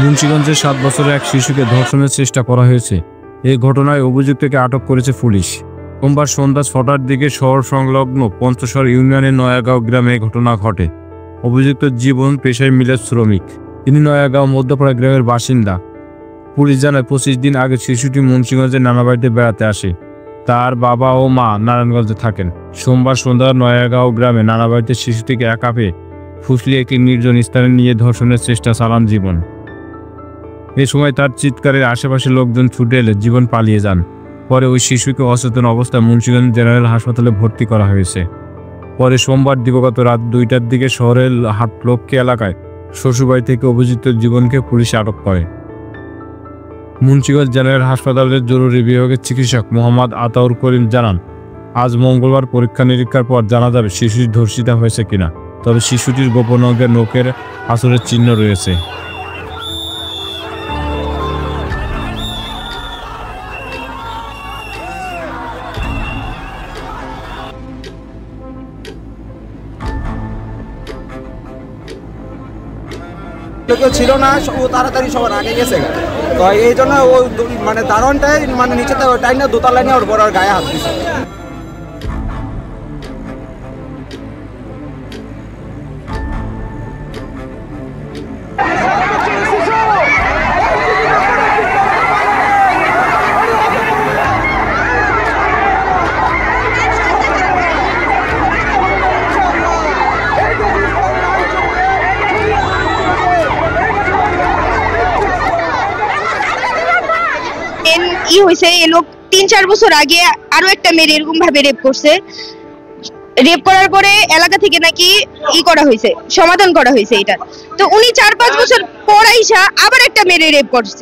মুন্সিগঞ্জে ৭ বছরের এক শিশুকে ধর্ষণের চেষ্টা করা হয়েছে। এই ঘটনায় অভিযুক্তকে আটক করেছে পুলিশ। সোমবার সন্ধ্যা ৬টার দিকে শহর সংলগ্ন পঞ্চশর ইউনিয়নের নয়াগাঁও গ্রামে ঘটনা ঘটে। অভিযুক্ত জীবন পেশায় মিলের শ্রমিক। তিনি নয়াগাঁও মধ্যপাড়া গ্রামের বাসিন্দা। পুলিশ জানায় ২৫ দিন আগে শিশুটি মুন্সিগঞ্জের নানা বাড়িতে বেড়াতে আসে। তার বাবা ও মা নারায়ণগঞ্জে থাকেন। সোমবার সন্ধ্যা নয়াগাঁও গ্রামে নানা বাড়িতে শিশুটিকে একা পেয়ে ফুসলিয়ে একটি নির্জন স্থানে নিয়ে ধর্ষণের চেষ্টা চালান জীবন। এ সময় তার চিৎকারের আশেপাশের লোকজন ছুটে এলে জীবন পালিয়ে যান। পরে ওই শিশুকে অচেতন অবস্থায় মুন্সিগঞ্জ জেনারেল হাসপাতালে ভর্তি করা হয়েছে। পরে সোমবার দিবাগত রাত ২টার দিকে শহরের হাটলক্ষ্মী এলাকায় শ্বশুরবাড়ি থেকে অভিযুক্ত জীবনকে পুলিশ আটক করে। মুন্সিগঞ্জ জেনারেল হাসপাতালের জরুরি বিভাগের চিকিৎসক মোহাম্মদ আতাউর করিম জানান, আজ মঙ্গলবার পরীক্ষা নিরীক্ষার পর জানা যাবে শিশুটি ধর্ষিতা হয়েছে কিনা। তবে শিশুটির গোপন অঙ্গে নখের আঁচড়ের চিহ্ন রয়েছে। কেউ ছিল না, ও তাড়াতাড়ি সবার আগে গেছে। তো এই জন্য ও মানে দারোয়ানটাই মানে নিচে টাইম না দোতলায় নিয়ে ওর বড় গায়ে হাত দিছে। এই লোক ৩-৪ বছর আগে আরো একটা মেয়ে এরকম ভাবে রেপ করছে। রেপ করার পরে এলাকা থেকে নাকি করা হয়েছে, সমাধান করা হয়েছে এটা। তো উনি ৪-৫ বছর পর আইসা আবার একটা মেয়ে রেপ করছে।